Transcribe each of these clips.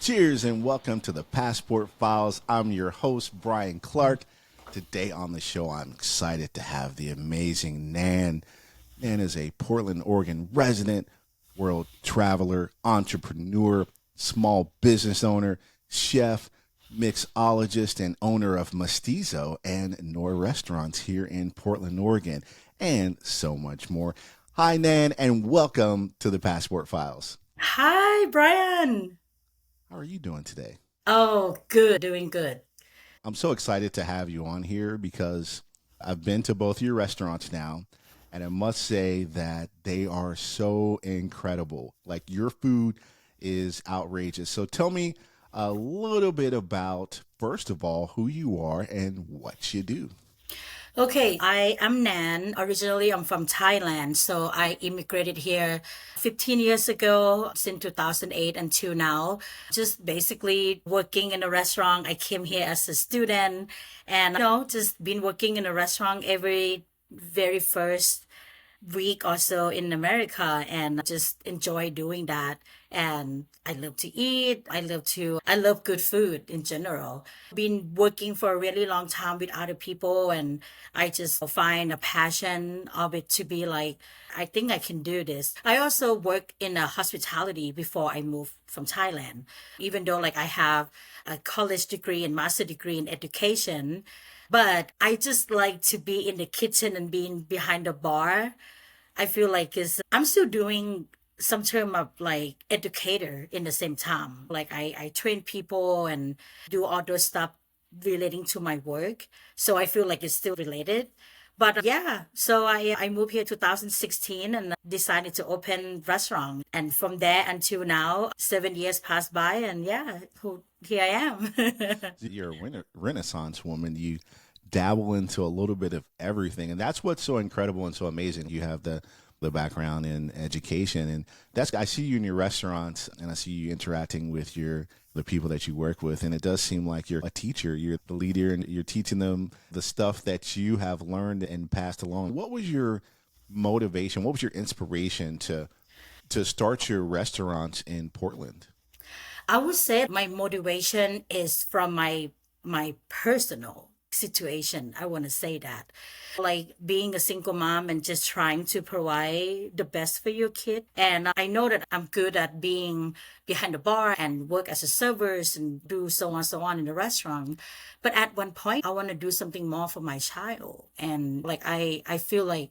Cheers and welcome to the Passport Files. I'm your host, Brian Clark. Today on the show, I'm excited to have the amazing Nan. Nan is a Portland, Oregon resident, world traveler, entrepreneur, small business owner, chef, mixologist, and owner of Mestizo and Norah restaurants here in Portland, Oregon, and so much more. Hi, Nan, and welcome to the Passport Files. Hi, Brian. How are you doing today? Oh, good, doing good. I'm so excited to have you on here because I've been to both your restaurants now, and I must say that they are so incredible. Like your food is outrageous. So tell me a little bit about, first of all, who you are and what you do. Okay, I am Nan. Originally, I'm from Thailand. So I immigrated here 15 years ago, since 2008 until now. Just basically working in a restaurant. I came here as a student and, just been working in a restaurant every very first week or so in America and just enjoy doing that. And I love to eat. I love good food in general. Been working for a really long time with other people and I just find a passion of it to be like, I think I can do this. I also work in a hospitality before I moved from Thailand. Even though like I have a college degree and master degree in education, but I just like to be in the kitchen and being behind the bar. I feel like is I'm still doing some term of like educator in the same time. Like I train people and do all those stuff relating to my work. So I feel like it's still related. But yeah, so I moved here 2016 and decided to open restaurant. And from there until now, 7 years passed by and yeah, here I am. You're a renaissance woman. You dabble into a little bit of everything, and that's what's so incredible and so amazing. You have the background in education, and that's I see you in your restaurants, and I see you interacting with your the people that you work with, and it does seem like you're a teacher. You're the leader, and you're teaching them the stuff that you have learned and passed along. What was your motivation? What was your inspiration to start your restaurants in Portland? I would say my motivation is from my personal situation. I want to say that. Like being a single mom and just trying to provide the best for your kid. And I know that I'm good at being behind the bar and work as a servers and do so on in the restaurant. But at one point I want to do something more for my child. And like I feel like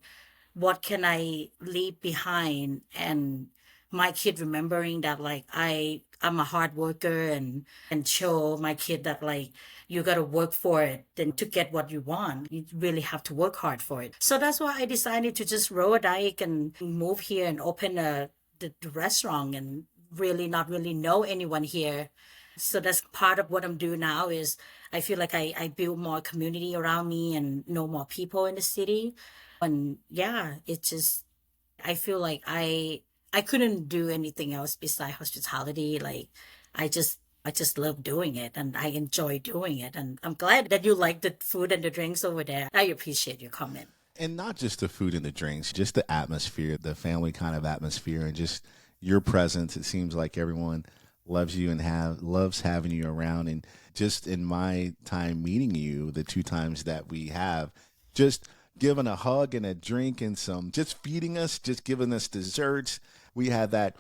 what can I leave behind and my kid remembering that like I'm a hard worker and show my kid that like you got to work for it and to get what you want you really have to work hard for it. So that's why I decided to just roll a dike and move here and open the restaurant and really not really know anyone here. So that's part of what I'm doing now is I feel like I build more community around me and know more people in the city. And yeah, it just I feel like I couldn't do anything else beside hospitality. Like I just love doing it and I enjoy doing it. And I'm glad that you like the food and the drinks over there. I appreciate your comment. And not just the food and the drinks, just the atmosphere, the family kind of atmosphere, and just your presence. It seems like everyone loves you and have loves having you around. And just in my time meeting you, the two times that we have, just giving a hug and a drink and some, just feeding us, just giving us desserts. We had that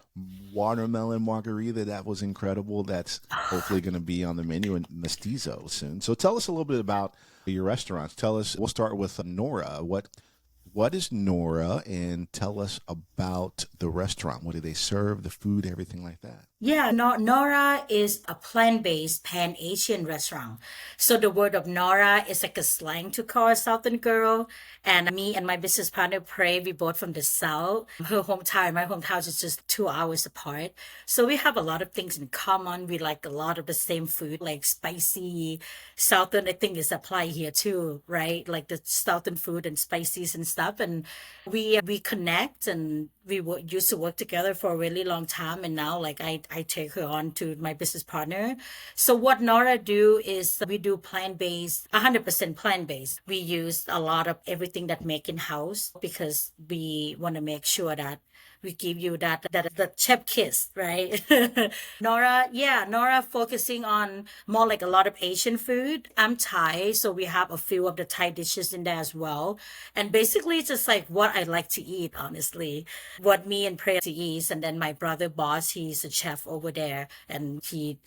watermelon margarita that was incredible. That's hopefully going to be on the menu in Mestizo soon. So tell us a little bit about your restaurants. Tell us. We'll start with Nora. What is Nora, and tell us about the restaurant. What do they serve? The food, everything like that. Yeah, Nora is a plant-based pan-Asian restaurant. So the word of Nora is like a slang to call a Southern girl. And me and my business partner Prey, we both from the South. Her hometown, my hometown is just 2 hours apart. So we have a lot of things in common. We like a lot of the same food, like spicy Southern. I think is apply here too, right? Like the Southern food and spices and stuff. And we connect and used to work together for a really long time and now like I take her on to my business partner. So what Nora do is we do plant-based 100% plant-based. We use a lot of everything that make in house because we want to make sure that we give you that chef kiss, right? Nora, yeah, Nora focusing on more like a lot of Asian food. I'm Thai, so we have a few of the Thai dishes in there as well. And basically, it's just like what I like to eat, honestly, what me and Prey to eat. And then my brother boss, he's a chef over there, and he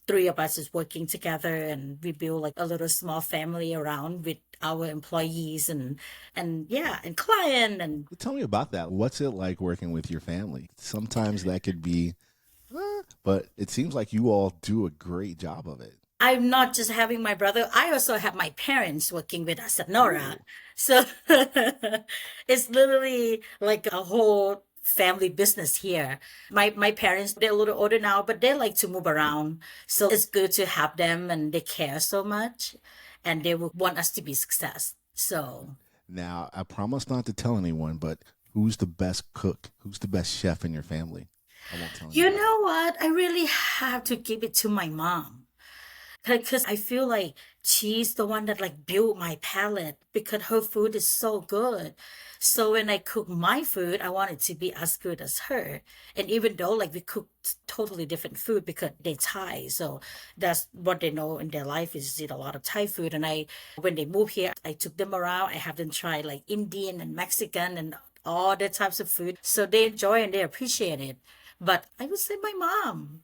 three of us is working together, and we build like a little small family around with our employees and yeah, and client and Tell me about that. What's it like working with your family? Sometimes that could be, but it seems like you all do a great job of it. I'm not just having my brother, I also have my parents working with us at Nora. Ooh. So it's literally like a whole family business here. My parents, they're a little older now, but they like to move around. So it's good to have them, and they care so much, and they will want us to be success. So Now, I promise not to tell anyone, but who's the best cook? Who's the best chef in your family? I won't tell you anybody. know what? I really have to give it to my mom. Because I feel like she's the one that like built my palate because her food is so good. So when I cook my food, I want it to be as good as her. And even though like we cook totally different food because they Thai, so that's what they know in their life is eat a lot of Thai food. And I, when they move here, I took them around. I have them try like Indian and Mexican and all the types of food. So they enjoy and they appreciate it. But I would say my mom.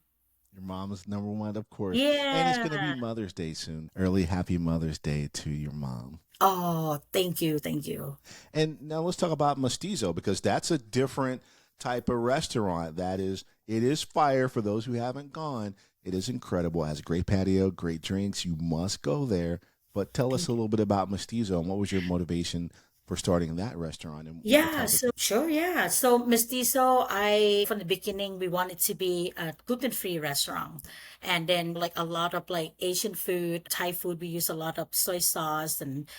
Your mom is number one, of course. And it's going to be Yeah. Mother's Day soon. Early happy Mother's Day to your mom. Oh, thank you, thank you. And now let's talk about Mestizo because that's a different type of restaurant. It is fire for those who haven't gone. It is incredible. It has a great patio, great drinks. You must go there. But tell us a Thank you. little bit about Mestizo and what was your motivation for starting that restaurant and what Yeah, type of so sure, yeah. So Mestizo, I from the beginning we wanted to be a gluten-free restaurant. And then like a lot of like Asian food, Thai food, we use a lot of soy sauce and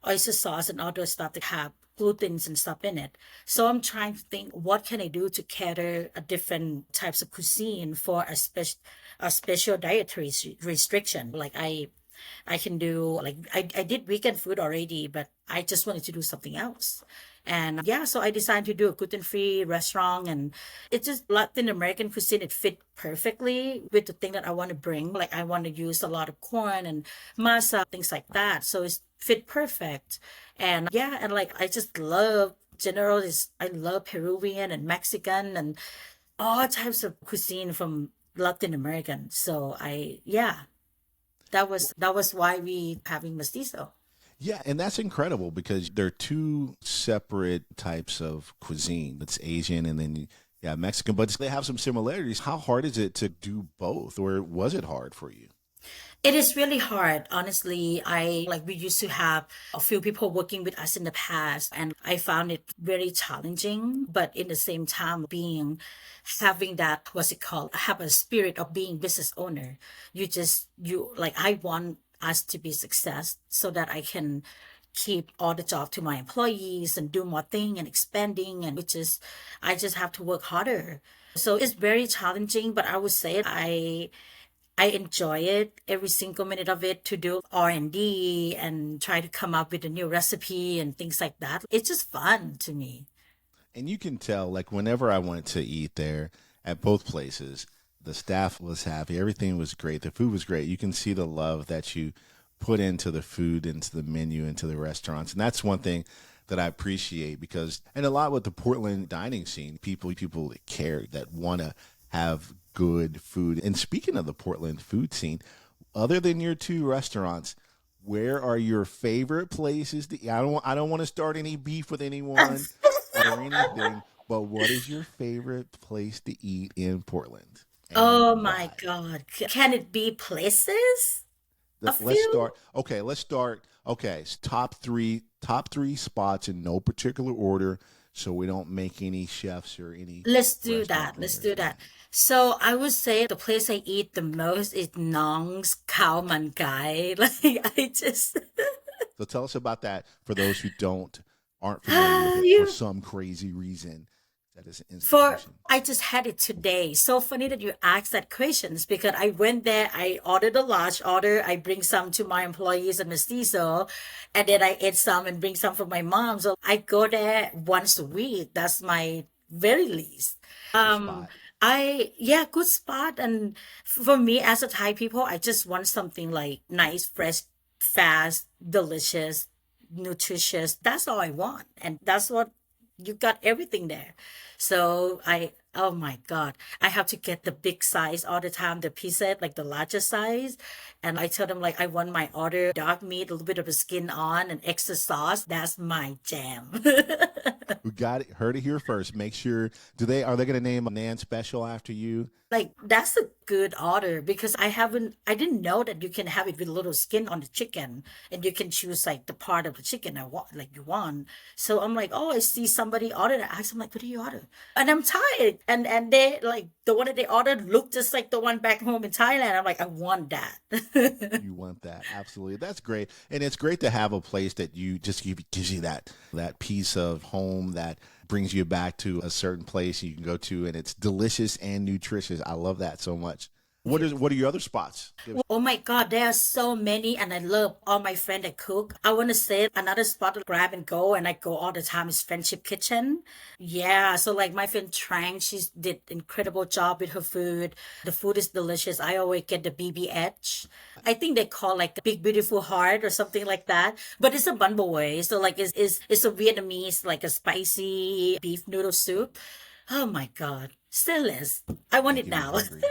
oyster sauce and other stuff that have glutens and stuff in it. So I'm trying to think what can I do to cater a different types of cuisine for a special dietary restriction. Like I can do like I did weekend food already, but I just wanted to do something else. And yeah, so I decided to do a gluten-free restaurant, and it's just Latin American cuisine. It fit perfectly with the thing that I want to bring. Like I want to use a lot of corn and masa, things like that. So it's fit perfect. And yeah, and like I just love general is I love Peruvian and Mexican and all types of cuisine from Latin American. So I yeah, that was why we having mestizo. Yeah, and that's incredible because they're two separate types of cuisine. It's Asian and then yeah, Mexican, but they have some similarities. How hard is it to do both, or was it hard for you? It is really hard, honestly. I like we used to have a few people working with us in the past, and I found it very challenging. But in the same time, being having that what's it called? Have a spirit of being business owner. You like I want us to be success so that I can keep all the job to my employees and do more thing and expanding and which is I just have to work harder. So it's very challenging, but I would say I enjoy it every single minute of it to do R&D and try to come up with a new recipe and things like that. It's just fun to me. And you can tell, like, whenever I went to eat there at both places, the staff was happy. Everything was great. The food was great. You can see the love that you put into the food, into the menu, into the restaurants. And that's one thing that I appreciate because, and a lot with the Portland dining scene, people that care, that want to have good food. And speaking of the Portland food scene, other than your two restaurants, where are your favorite places to eat? I don't want to start any beef with anyone or anything, but what is your favorite place to eat in Portland and Oh my why? God. Can it be places? A Let's few? start. Okay, let's start. Okay, top three spots in no particular order, so we don't make any chefs or any Let's do restaurant that. Let's owners do that. mad. So I would say the place I eat the most is Nong's Khao Man Gai. Like I just So tell us about that for those who don't aren't familiar with it for you some crazy reason. That is an For institution. I just had it today. So funny that you asked that questions because I went there, I ordered a large order, I bring some to my employees and mestizo, and then I ate some and bring some for my mom. So I go there once a week. That's my very least. Good Um, spot. yeah, good spot. And for me, as a Thai people, I just want something like nice, fresh, fast, delicious, nutritious. That's all I want. And that's what you got everything there. So oh my God, I have to get the big size all the time, the pizza, like the largest size. And I tell them like I want my order dark meat, a little bit of the skin on and extra sauce. That's my jam. We got it. Heard it here first. Make sure. Do they are they going to name a Nan special after you? Like that's a good order because I didn't know that you can have it with a little skin on the chicken and you can choose like the part of the chicken I want like you want. So I'm like, oh, I see somebody ordered. I asked them like, what do you order? And I'm tired. And they like the one that they ordered looked just like the one back home in Thailand. I'm like, I want that. You want that. Absolutely. That's great. And it's great to have a place that you just gives you that piece of home that brings you back to a certain place you can go to and it's delicious and nutritious. I love that so much. What are your other spots? Oh my God, there are so many, and I love all my friends that cook. I want to say another spot to grab and go, and I go all the time is Friendship Kitchen. Yeah, so like my friend Trang, she did incredible job with her food. The food is delicious. I always get the BBH. I think they call like the Big Beautiful Heart or something like that, but it's a bun bo way. So like it's a Vietnamese like a spicy beef noodle soup. Oh my God, still is. I want it Making me now. hungry.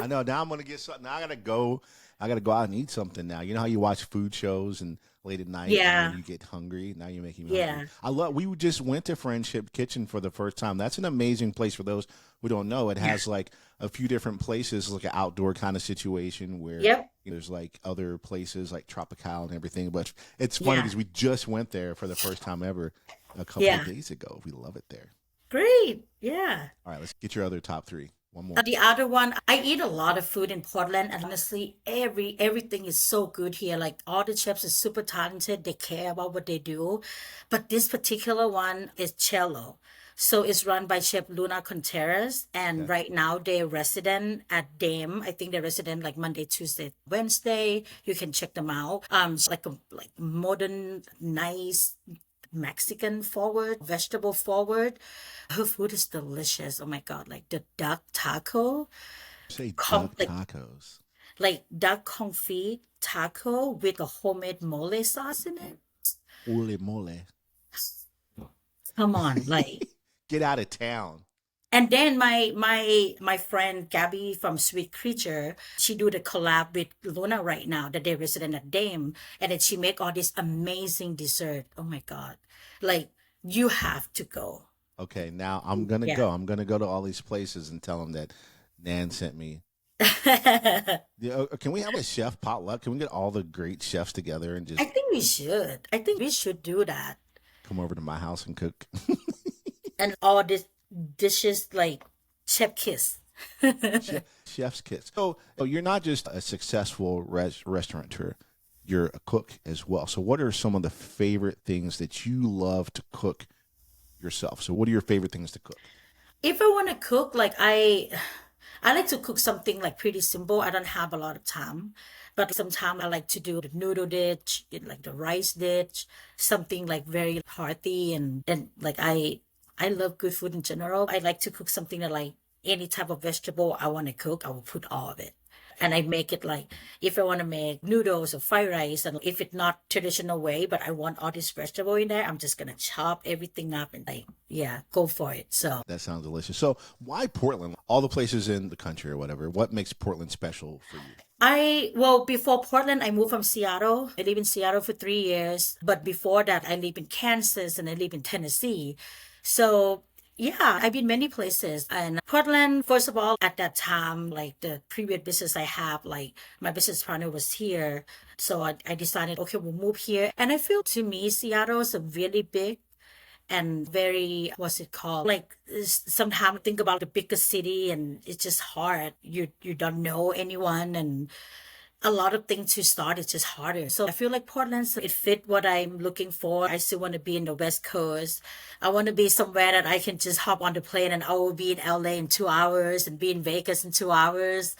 I know. Now I'm gonna get something. Now I gotta go. I gotta go out and eat something now. You know how you watch food shows and late at night, and then Yeah, you get hungry. Now you're making me hungry. yeah. I love. We just went to Friendship Kitchen for the first time. That's an amazing place for those who don't know. It has like a few different places, like an outdoor kind of situation where Yep. there's like other places like Tropical and everything. But it's funny Yeah. because we just went there for the first time ever a couple of Yeah. days ago. We love it there. Great. Yeah. All right, let's get your other top three. One more. The other one, I eat a lot of food in Portland, and honestly, everything is so good here. Like all the chefs are super talented. They care about what they do. But this particular one is Cello. So it's run by Chef Luna Contreras, and Okay. right now they're resident at Dame. I think they're resident like Monday, Tuesday, Wednesday. You can check them out. It's like a like modern, nice Mexican forward, vegetable forward. Her food is delicious. Oh my God. Like the duck taco, Say com duck like tacos. like duck confit taco with a homemade mole sauce in it. Ole mole. Come on, like. Get out of town. And then my friend Gabby from Sweet Creature, she do the collab with Luna right now that they're resident at Dame, and then she make all this amazing dessert. Oh my God. Like you have to go. Okay, now I'm gonna Yeah. go. I'm gonna go to all these places and tell them that Nan sent me. I Yeah, can we have a chef potluck? Can we get all the great chefs together and just think we should. I think we should do that. come over to my house and cook? And all these dishes like chef kiss. Chef's kits. So you're not just a successful restaurateur. You're a cook as well. So what are some of the favorite things that you love to cook yourself? So what are your favorite things to cook? If I want to cook, like I like to cook something like pretty simple. I don't have a lot of time, but sometimes I like to do the noodle dish, like the rice dish, something like very hearty and like I love good food in general. I like to cook something that like any type of vegetable I want to cook, I will put all of it. And I make it like if I want to make noodles or fried rice, and if it's not traditional way, but I want all this vegetable in there, I'm just gonna chop everything up and like yeah, go for it. So That sounds delicious. So why Portland? All the places in the country or whatever. What makes Portland special for you? well, before Portland, I moved from Seattle. I lived in Seattle for 3 years. But before that, I lived in Kansas and I lived in Tennessee. So, yeah, I've been many places. And Portland, first of all, at that time, like the previous business I have, like my business partner was here. So I decided, okay, we'll move here. And I feel to me, Seattle is a really big and very what's it called like sometimes think about the biggest city and it's just hard you don't know anyone and a lot of things to start is just harder. So I feel like Portland, so it fit what I'm looking for. I still want to be in the West Coast. I want to be somewhere that I can just hop on the plane and I will be in LA in 2 hours and be in Vegas in 2 hours.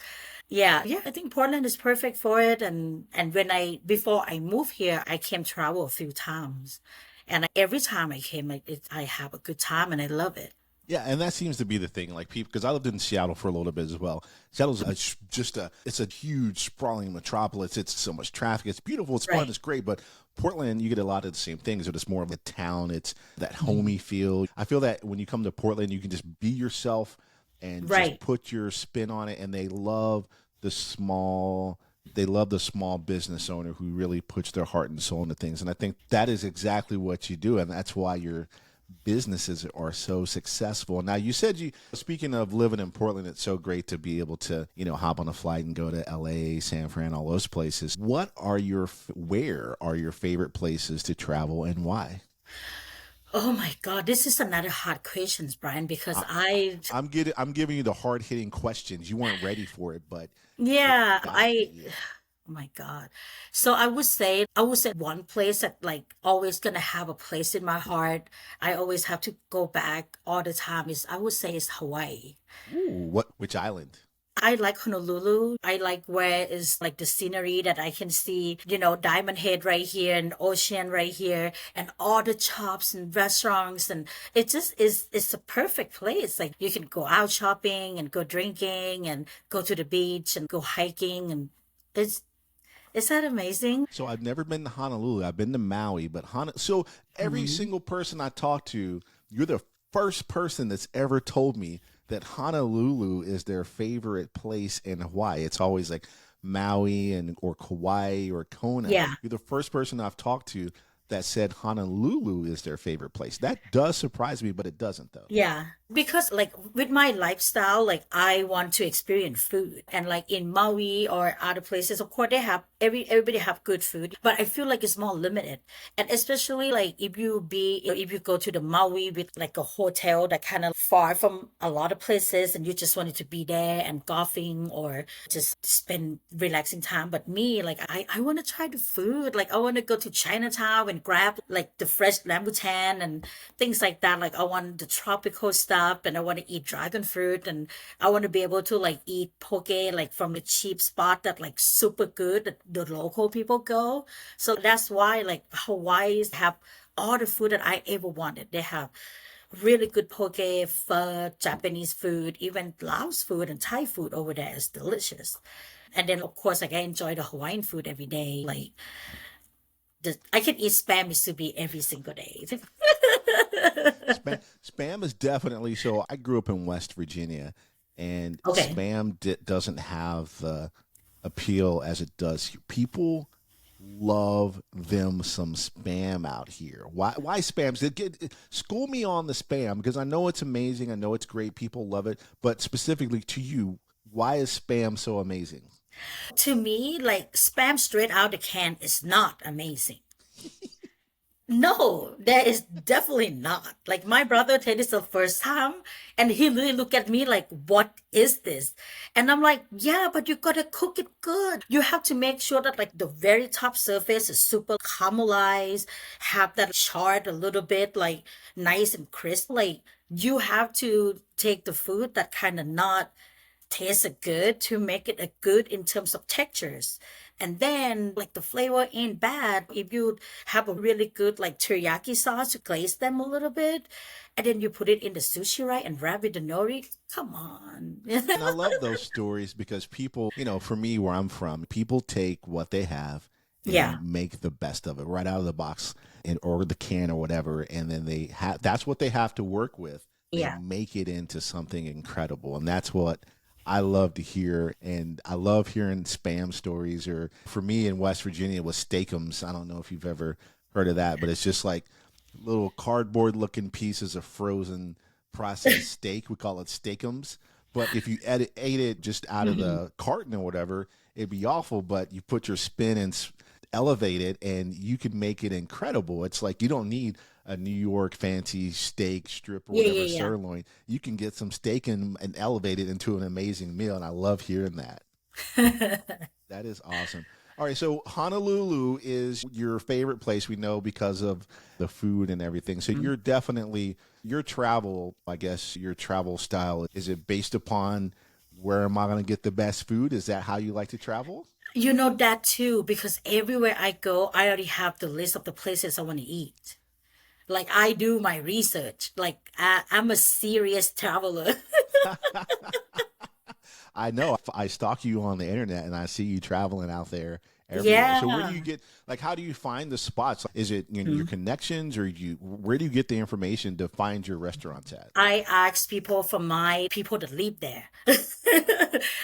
Yeah, I think Portland is perfect for it. And when I before I moved here, I came travel a few times, and every time I came, I have a good time and I love it. Yeah, and that seems to be the thing. Like people, because I lived in Seattle for a little bit as well. Seattle's just a it's a huge sprawling metropolis. It's so much traffic. It's beautiful. It's fun. Right. It's great. But Portland, you get a lot of the same things. But it's more of a town. It's that Mhm. homey feel. I feel that when you come to Portland, you can just be yourself and just Right. put your spin on it. And they love the small. They love the small business owner who really puts their heart and soul into things. And I think that is exactly what you do, and that's why you're businesses are so successful. Now, you said you, speaking of living in Portland, it's so great to be able to, hop on a flight and go to LA, San Fran, all those places. Where are your favorite places to travel and why? Oh my God, this is another hard questions, Brian, because I, I I'm giving you the hard hitting questions. You weren't ready for it, but it yeah, got to I you. oh my God. So I would say one place that like always gonna have a place in my heart. I always have to go back all the time is I would say is Hawaii. Ooh, what? Which island? I like Honolulu. I like where is like the scenery that I can see, Diamond Head right here and ocean right here and all the shops and restaurants and it just is it's a perfect place. Like you can go out shopping and go drinking and go to the beach and go hiking and it's is that amazing? So I've never been to Honolulu. I've been to Maui, but so every Mhm. single person I talk to, you're the first person that's ever told me that Honolulu is their favorite place in Hawaii. It's always like Maui and or Kauai or Kona. Yeah. You're the first person I've talked to that said Honolulu is their favorite place. That does surprise me, but it doesn't though. Yeah, because like with my lifestyle, like I want to experience food, and like in Maui or other places, of course they have everybody have good food, but I feel like it's more limited, and especially like if you go to the Maui with like a hotel that kind of far from a lot of places, and you just wanted to be there and golfing or just spend relaxing time. But me, like I want to try the food, like I want to go to Chinatown and grab like the fresh rambutan and things like that. Like I want the tropical stuff and I want to eat dragon fruit and I want to be able to like eat poke like from a cheap spot that like super good that the local people go. So that's why like Hawaii's have all the food that I ever wanted. They have really good poke, pho, Japanese food, even Laos food and Thai food over there is delicious. And then of course like I enjoy the Hawaiian food every day. Like I can eat spam musubi every single day. Spam is definitely so. I grew up in West Virginia, and Okay. spam doesn't have the appeal as it does here. People love them some spam out here. Why spam? School me on the spam because I know it's amazing. I know it's great. People love it. But specifically to you, why is spam so amazing? To me, like spam straight out the can is not amazing. No, that is definitely not. Like my brother tried this the first time and he really looked at me like, what is this? And I'm like, yeah, but you gotta cook it good. You have to make sure that like the very top surface is super caramelized, have that charred a little bit, like nice and crisp. Like you have to take the food that kind of not tastes good to make it a good in terms of textures. And then like the flavor ain't bad if you have a really good like teriyaki sauce to glaze them a little bit, and then you put it in the sushi right and wrap it in nori. Come on. And I love those stories because people, for me, where I'm from, people take what they have Yeah. and make the best of it right out of the box and or the can or whatever, and then they have that's what they have to work with. They Yeah. make it into something incredible, and that's what I love to hear. And I love hearing spam stories. Or for me in West Virginia, it was steakums. I don't know if you've ever heard of that, but it's just like little cardboard looking pieces of frozen processed steak. We call it steakums. But if you ate it just out of Mhm. the carton or whatever, it'd be awful. But you put your spin and elevate it, and you can make it incredible. It's like you don't need a New York fancy steak strip or Yeah, whatever yeah, sirloin. You can get some steak and elevate it into an amazing meal. And I love hearing that. yeah. That is awesome. All right, so Honolulu is your favorite place, we know, because of the food and everything. So you're definitely your travel, I guess, your travel style, is it based upon where am I going to get the best food? Is that how you like to travel? You know that too, because everywhere I go, I already have the list of the places I want to eat. Like I do my research. Like I'm a serious traveler. I know. I stalk you on the internet and I see you traveling out there everywhere. So where do you Yeah. get like how do you find the spots? Is it your connections or you where do you get the information to find your restaurants at? I ask people from my people that live there.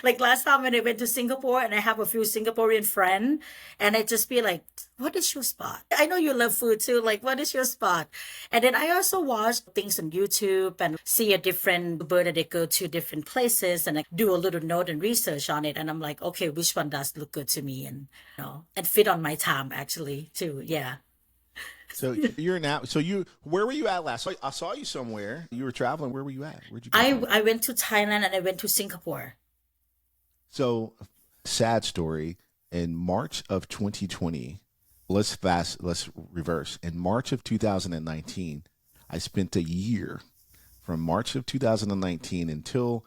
Like last time when I went to Singapore and I have a few Singaporean friends and I just be like, what is your spot? I know you love food too. Like, what is your spot? And then I also watch things on YouTube and see a different bird that they go to different places and I do a little note and research on it. And I'm like, okay, which one does look good to me and and fit on my time actually too. Yeah. So you're now so you where were you at last? So I saw you somewhere. You were traveling. Where were you at? Where'd you go to? I went to Thailand and I went to Singapore. So sad story. In March of 2020, let's reverse. In March of 2019, I spent a year from March of 2019 until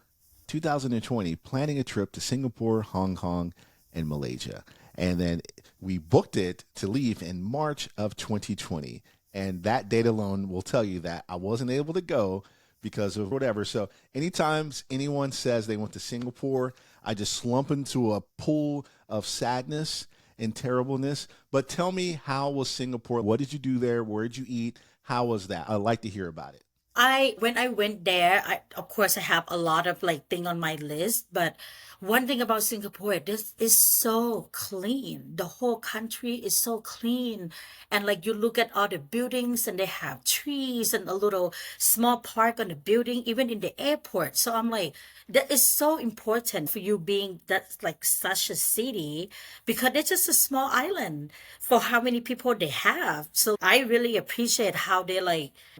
2020 planning a trip to Singapore, Hong Kong, and Malaysia. And then we booked it to leave in March of 2020. And that date alone will tell you that I wasn't able to go because of whatever. So anytime anyone says they went to Singapore, I just slump into a pool of sadness and terribleness. But tell me, how was Singapore? What did you do there? Where did you eat? How was that? I'd like to hear about it. I when I went there, I of course I have a lot of like thing on my list, but one thing about Singapore, this is so clean. The whole country is so clean. And like you look at all the buildings and they have trees and a little small park on the building, even in the airport. So I'm like, that is so important for you being that's like such a city because it's just a small island for how many people they have. So I really appreciate how they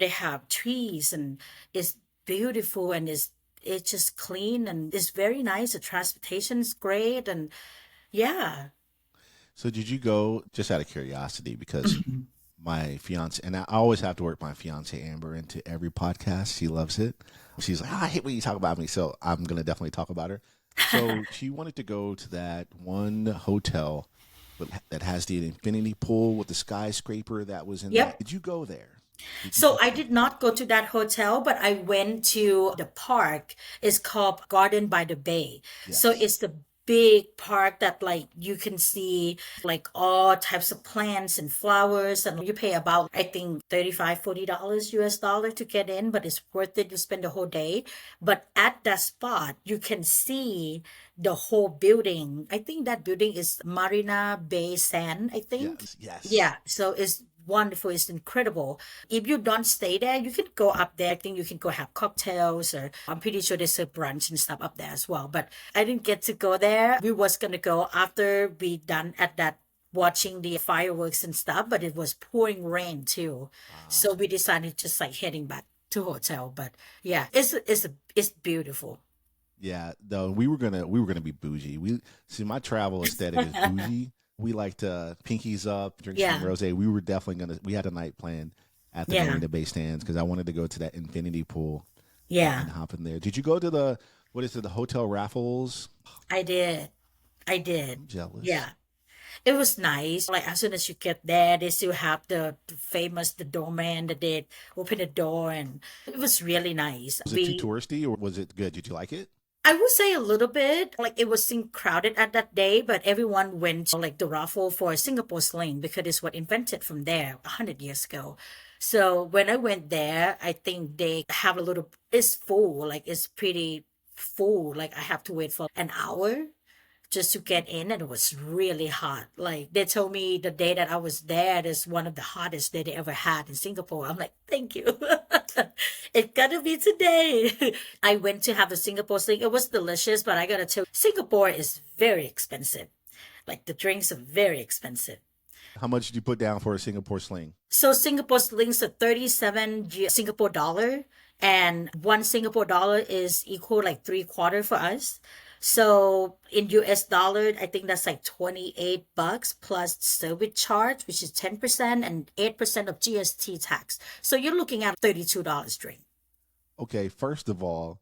have trees and it's beautiful and it's just clean and it's very nice. The transportation's great and yeah. So did you go just out of curiosity because my fiance and I always have to work my fiance Amber into every podcast. She loves it. She's like, "Oh, I hate when you talk about me," so I'm gonna definitely talk about her. So she wanted to go to that one hotel that has the infinity pool with the skyscraper that was in that. Yep. Did you go there? Did you So go? I did not go to that hotel, but I went to the park. It's called Garden by the Bay. So Yes. it's the big park that like you can see like all types of plants and flowers and you pay about I think 35, $40 US dollar to get in, but it's worth it. You spend the whole day. But at that spot, you can see the whole building. I think that building is Marina Bay Sand, I think. Yes. Yes. Yeah, so it's wonderful. It's incredible. If you don't stay there, you can go up there. I think you can go have cocktails, or I'm pretty sure there's a brunch and stuff up there as well. But I didn't get to go there. We was gonna go after we done at that watching the fireworks and stuff, but it was pouring rain too. Wow. So we decided just like heading back to hotel. But yeah, it's beautiful. Yeah, though we were gonna be bougie. We see my travel aesthetic is bougie. We like to pinkies up, drink some Yeah, rosé. We were definitely gonna. We had a night planned at the yeah, Marina Bay Sands because I wanted to go to that infinity pool yeah. and hop in there. Did you go to the what is it? The hotel raffles? I did. I did. I'm jealous. Yeah. It was nice. Like as soon as you get there, they still have the famous the doorman that they open the door, and it was really nice. Was it too We touristy or was it good? Did you like it? I would say a little bit like it wasn't crowded at that day, but everyone went to like the raffle for Singapore sling because it's what invented from there 100 years ago. So when I went there, I think they have a little. It's full, like it's pretty full. Like I have to wait for an hour just to get in and it was really hot. Like they told me the day that I was there is one of the hottest day they ever had in Singapore. I'm like, thank you. It gotta be today. I went to have a Singapore thing. It was delicious, but I gotta tell you, Singapore is very expensive. Like the drinks are very expensive. How much did you put down for a Singapore sling? So Singapore's links are 37 Singapore dollar and one Singapore dollar is equal like three quarter for us. So in US dollar, I think that's like 28 bucks plus service charge, which is 10% and 8% of GST tax. So you're looking at $32 drink. Okay, first of all,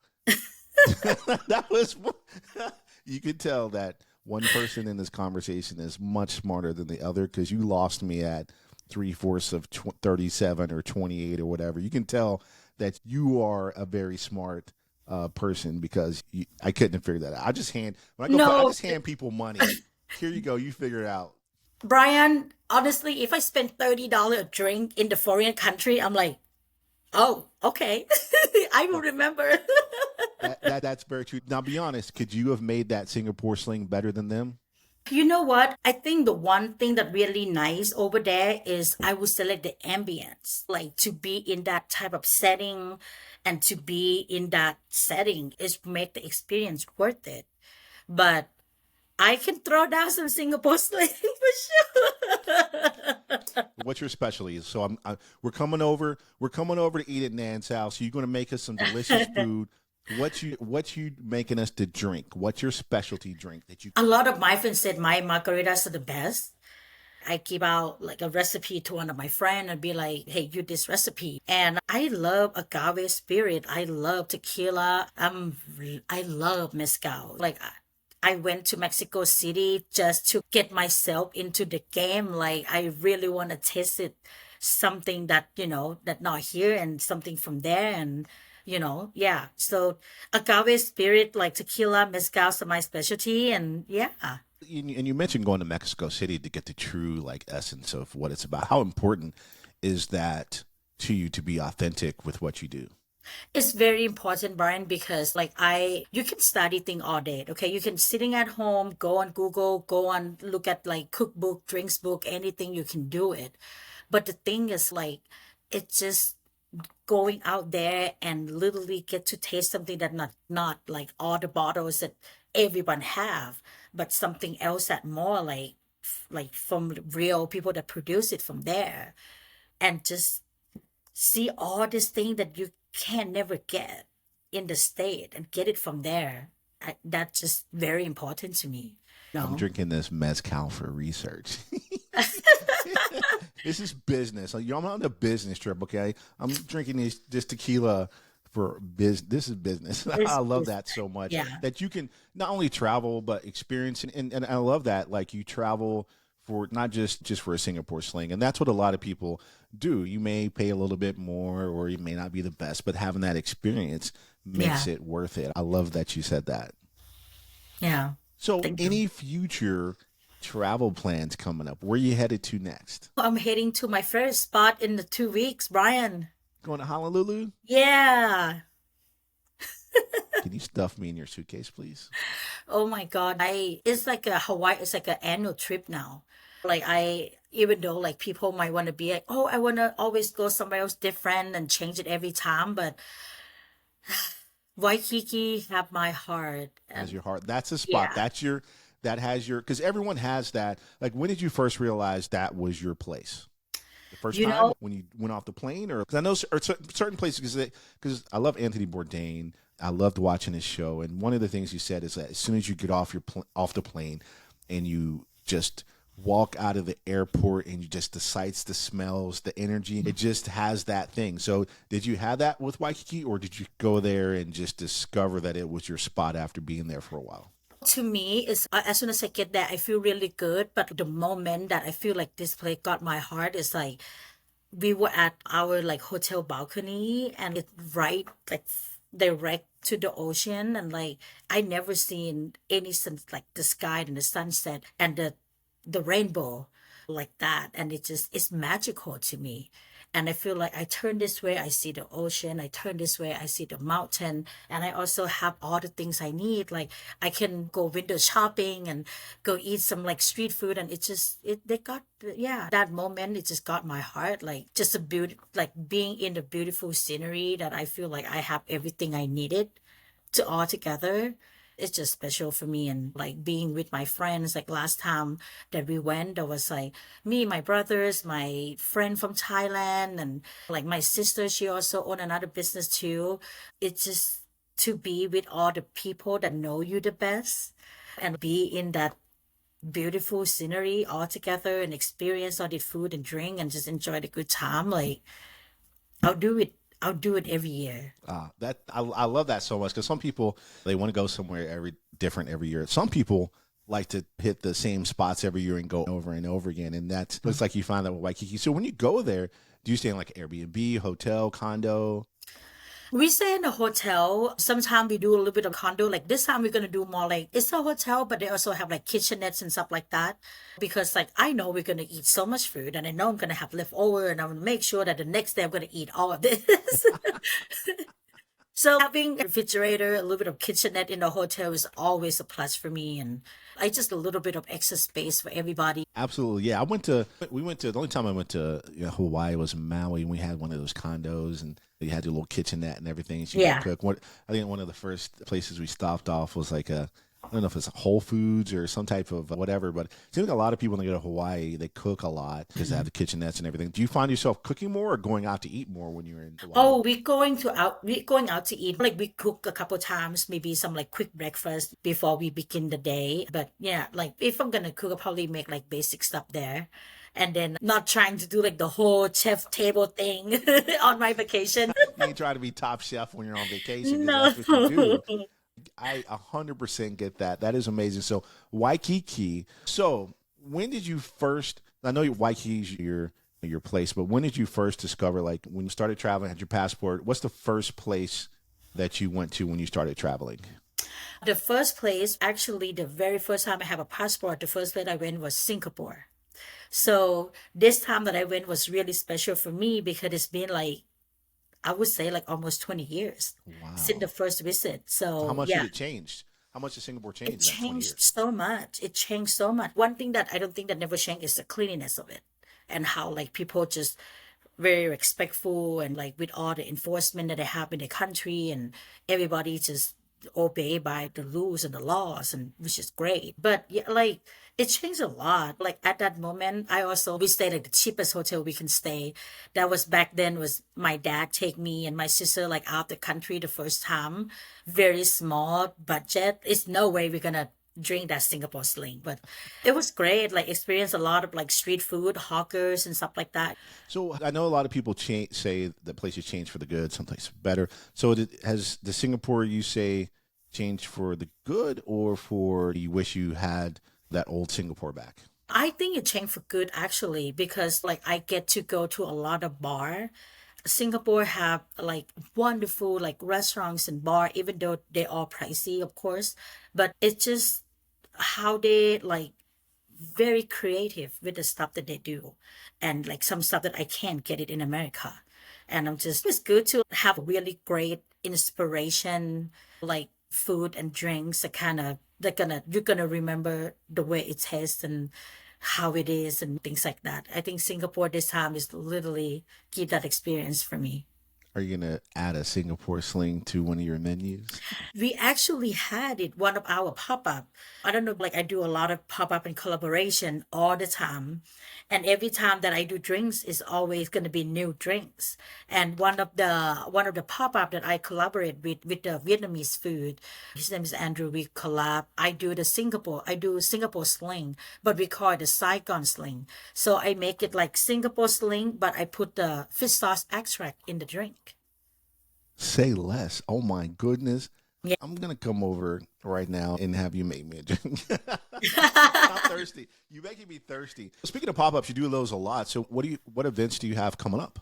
that was you could tell that one person in this conversation is much smarter than the other because you lost me at 3/4 of 37 or 28 or whatever. You can tell that you are a very smart person because I couldn't have figured that out. I just hand when I go, I No, just hand people money. Here you go. You figure it out. Brian, honestly, if I spend $30 a drink in the foreign country, I'm like, oh, okay. I will No, remember. that's very true. Now, be honest. Could you have made that Singapore sling better than them? You know what? I think the one thing that really nice over there is I would select the ambience, like to be in that type of setting and to be in that setting is make the experience worth it. But I can throw down some Singapore slang for sure. What's your specialty? So we're coming over. We're coming over to eat at Nan's house. You're going to make us some delicious food. What you making us to drink? What's your specialty drink that you? A lot of my friends said my margaritas are the best. I give out like a recipe to one of my friends and be like, hey, use this recipe. And I love agave spirit. I love tequila. I love mezcal. Like I went to Mexico City just to get myself into the game. Like I really want to taste it, something that, that not here and something from there. And, yeah. So agave spirit, like tequila, mezcal are my specialty. And yeah. And you mentioned going to Mexico City to get the true like essence of what it's about. How important is that to you to be authentic with what you do? It's very important, Brian, because like you can study thing all day. Okay, you can sitting at home, go on Google, go on look at like cookbook, drinks book, anything you can do it. But the thing is like, it's just going out there and literally get to taste something that not like all the bottles that everyone have, but something else that more like from real people that produce it from there, and just see all this thing that you can never get in the state and get it from there. That's just very important to me. I'm No. drinking this mezcal for research. This is business. Like, I'm on a business trip, okay? I'm drinking this tequila for business. This is business. I love It's that so much yeah. that you can not only travel but experience, and I love that like you travel for not just for a Singapore sling, and that's what a lot of people do. You may pay a little bit more, or you may not be the best, but having that experience makes Yeah. it worth it. I love that you said that. Yeah. So, Thank you. any future travel plans coming up? Where you headed to next? I'm heading to my first spot in the 2 weeks, Brian. Going to Honolulu? Yeah. Can you stuff me in your suitcase, please? Oh my God. I it's like a Hawaii, it's like an annual trip now. Like I even though like people might want to be like, oh, I want to always go somewhere else different and change it every time, but Waikiki have my heart. Has And your heart? That's a spot. yeah. That has your, because everyone has that. Like, when did you first realize that was your place? The first You time know, when you went off the plane, or because I know certain places, because I love Anthony Bourdain. I loved watching his show, and one of the things he said is that as soon as you get off off the plane, and you just walk out of the airport, and you just the sights, the smells, the energy, it just has that thing. So, did you have that with Waikiki, or did you go there and just discover that it was your spot after being there for a while? to me is as soon as I get there, I feel really good. But the moment that I feel like this place got my heart is like we were at our like hotel balcony and it's right like direct to the ocean, and like I never seen any sun like the sky and the sunset and the rainbow like that, and it just it's magical to me. And I feel like I turn this way, I see the ocean. I turn this way, I see the mountain. And I also have all the things I need. Like I can go window shopping and go eat some like street food. And it just, they got, yeah, that moment, it just got my heart. Like just a beauty, like being in the beautiful scenery that I feel like I have everything I needed to all together. It's just special for me, and like being with my friends. Like last time that we went, there was like me, my brothers, my friend from Thailand, and like my sister, she also own another business too. It's just to be with all the people that know you the best and be in that beautiful scenery all together and experience all the food and drink and just enjoy the good time. Like I'll do it. I'll do it every year. That I love that so much because some people they want to go somewhere every different every year. Some people like to hit the same spots every year and go over and over again. And that looks like you find that with Waikiki. So when you go there, do you stay in like Airbnb, hotel, condo? We stay in a hotel. Sometimes we do a little bit of condo. Like this time we're gonna do more like it's a hotel, but they also have like kitchenettes and stuff like that. Because like I know we're gonna eat so much food and I know I'm gonna have leftover and I'm gonna make sure that the next day I'm gonna eat all of this. So having a refrigerator, a little bit of kitchenette in the hotel is always a plus for me, and I just a little bit of extra space for everybody. Absolutely. Yeah. We went to, the only time I went to Hawaii was Maui, and we had one of those condos, and you had your little kitchenette and everything. So you could Yeah. cook. I think one of the first places we stopped off was like I don't know if it's Whole Foods or some type of whatever, but it seems like a lot of people when they go to Hawaii, they cook a lot because they have the kitchenettes and everything. Do you find yourself cooking more or going out to eat more when you're in Hawaii? Oh, we're going out to eat. Like we cook a couple times, maybe some like quick breakfast before we begin the day. But yeah, like if I'm gonna cook, I'll probably make like basic stuff there. And then not trying to do like the whole chef table thing on my vacation. You ain't trying to be top chef when you're on vacation because No. that's what you do. I 100% get that. That is amazing. So Waikiki. So when did you first? I know Waikiki's your place, but when did you first discover? Like when you started traveling, had your passport. What's the first place that you went to when you started traveling? The first place, actually, the very first time I have a passport, the first place I went was Singapore. So this time that I went was really special for me because it's been like I would say like almost 20 years since the Wow. first visit. So how So much did yeah, it change? How much did Singapore it change in that 20 changed years? so much. It changed so much. One thing that I don't think that never changed is the cleanliness of it and how like people just very respectful and like with all the enforcement that they have in the country and everybody just obey by the rules and the laws and which is great. But yeah, like it changed a lot. Like at that moment, we stayed at the cheapest hotel we can stay. That was back then was my dad take me and my sister like out the country the first time. Very small budget. It's no way we're gonna drink that Singapore sling. But it was great. Like experience a lot of like street food, hawkers and stuff like that. So I know a lot of people say that places change for the good, some places better. So has the Singapore you say changed for the good, or for you wish you had that old Singapore back? I think it changed for good actually because like I get to go to a lot of bar. Singapore have like wonderful like restaurants and bar even though they are pricey of course, but it's just how they like very creative with the stuff that they do and like some stuff that I can't get it in America. And I'm just it's good to have really great inspiration like food and drinks that kind of they're gonna you're gonna remember the way it tastes and how it is and things like that. I think Singapore this time is literally give that experience for me. Are you gonna add a Singapore sling to one of your menus? We actually had it one of our pop-up. I don't know, like I do a lot of pop-up and collaboration all the time. And every time that I do drinks is always gonna be new drinks. And one of the pop-up that I collaborate with the Vietnamese food, his name is Andrew. We collab. I do Singapore sling, but we call it the Saigon sling. So I make it like Singapore sling, but I put the fish sauce extract in the drink. Say less. Oh my goodness. Yeah. I'm gonna come over right now and have you make me a drink. I'm thirsty. You making me thirsty. Speaking of pop-ups, you do those a lot. So what events do you have coming up?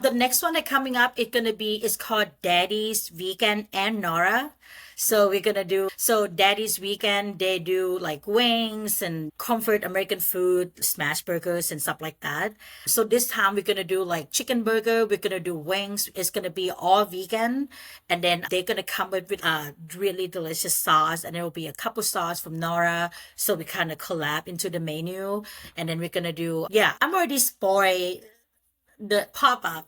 The next one that coming up it's called Daddy's Weekend and Nora. So we're gonna do so Daddy's Weekend they do like wings and comfort American food, smash burgers and stuff like that. So this time we're gonna do like chicken burger, we're gonna do wings, it's gonna be all vegan and then they're gonna come with a really delicious sauce and there will be a couple sauce from Nora. So we kind of collab into the menu and then we're gonna do yeah, I'm already spoiled the pop-up.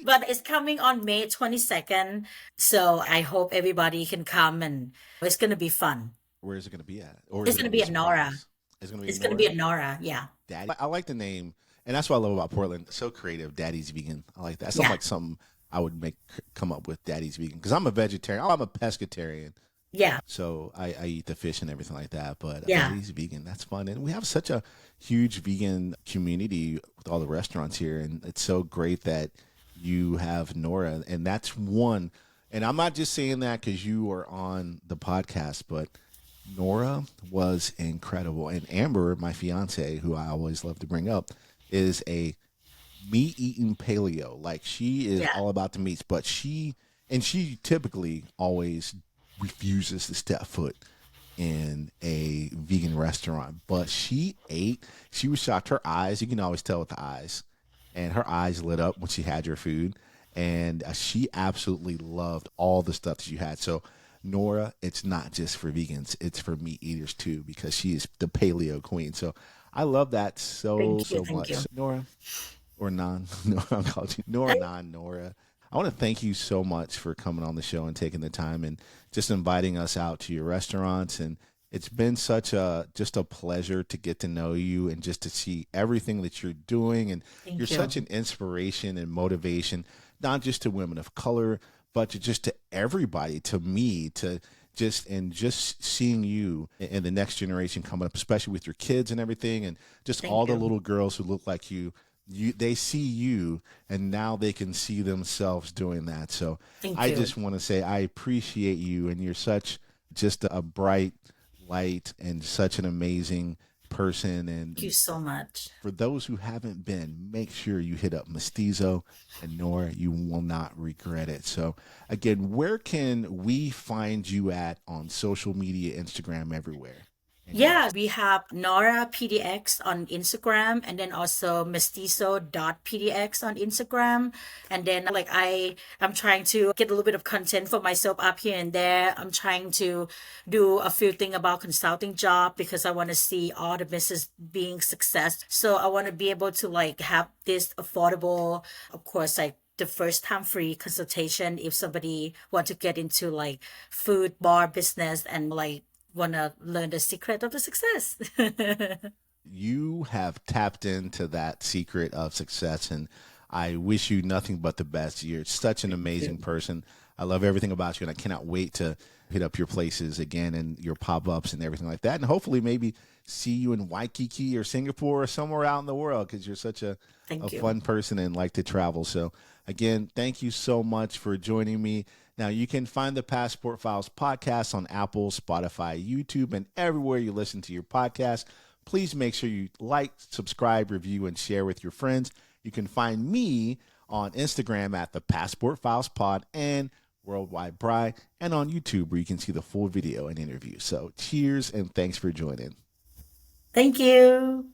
But it's coming on May 22nd. So I hope everybody can come and it's going to be fun. Where is it gonna be at? Or is It's it going to gonna be be a at Nora. surprise? It's gonna be It's in going to be Nora? at Nora. Yeah. Daddy. I like the name, and that's what I love about Portland. So creative. Daddy's vegan. I like that. It sounds Yeah. like something I would come up with. Daddy's vegan because I'm a vegetarian. I'm a pescatarian. Yeah. So I eat the fish and everything like that. But Yeah. Daddy's vegan. That's fun, and we have such a huge vegan community with all the restaurants here, and it's so great that you have Nora, and that's one. And I'm not just saying that because you are on the podcast, but Nora was incredible. And Amber, my fiance, who I always love to bring up, is a meat eating paleo. Like she is Yeah. all about the meats, but she typically always refuses to step foot in a vegan restaurant. But she was shocked. Her eyes, you can always tell with the eyes, and her eyes lit up when she had your food. And she absolutely loved all the stuff that you had. So, Nora, it's not just for vegans, it's for meat eaters too, because she is the paleo queen. So, I love that so, Thank you. so Thank you. much. Nora, or non, no, I'm calling you Nora, non Nora. I want to thank you so much for coming on the show and taking the time and just inviting us out to your restaurants. And it's been such a just a pleasure to get to know you and just to see everything that you're doing. And you're Thank such you. an inspiration and motivation, not just to women of color, but to just to everybody, to me, to just seeing you and the next generation coming up, especially with your kids and everything, and just all Thank the you. little girls who look like you they see you and now they can see themselves doing that. So Thank I you. just want to say I appreciate you, and you're such just a bright light and such an amazing person. Thank you And so much. for those who haven't been, make sure you hit up Mestizo and Nora. You will not regret it. So again, where can we find you at on social media, Instagram, everywhere, and your Yeah, rest? we have Nora PDX on Instagram and then also mestizo.pdx on Instagram. And then I'm trying to get a little bit of content for myself up here and there. I'm trying to do a few things about consulting job because I want to see all the business being success. So I want to be able to like have this affordable, of course, like the first time free consultation if somebody want to get into like food bar business and like want to learn the secret of the success. You have tapped into that secret of success, and I wish you nothing but the best. You're such an Thank amazing you. person. I love everything about you, and I cannot wait to hit up your places again and your pop-ups and everything like that, and hopefully maybe see you in Waikiki or Singapore or somewhere out in the world, because you're such a Thank you. fun person and like to travel. So again, thank you so much for joining me. Now you can find the Passport Files podcast on Apple, Spotify, YouTube, and everywhere you listen to your podcast. Please make sure you like, subscribe, review, and share with your friends. You can find me on Instagram at the Passport Files Pod and Worldwide Bride, and on YouTube where you can see the full video and interview. So cheers and thanks for joining. Thank you.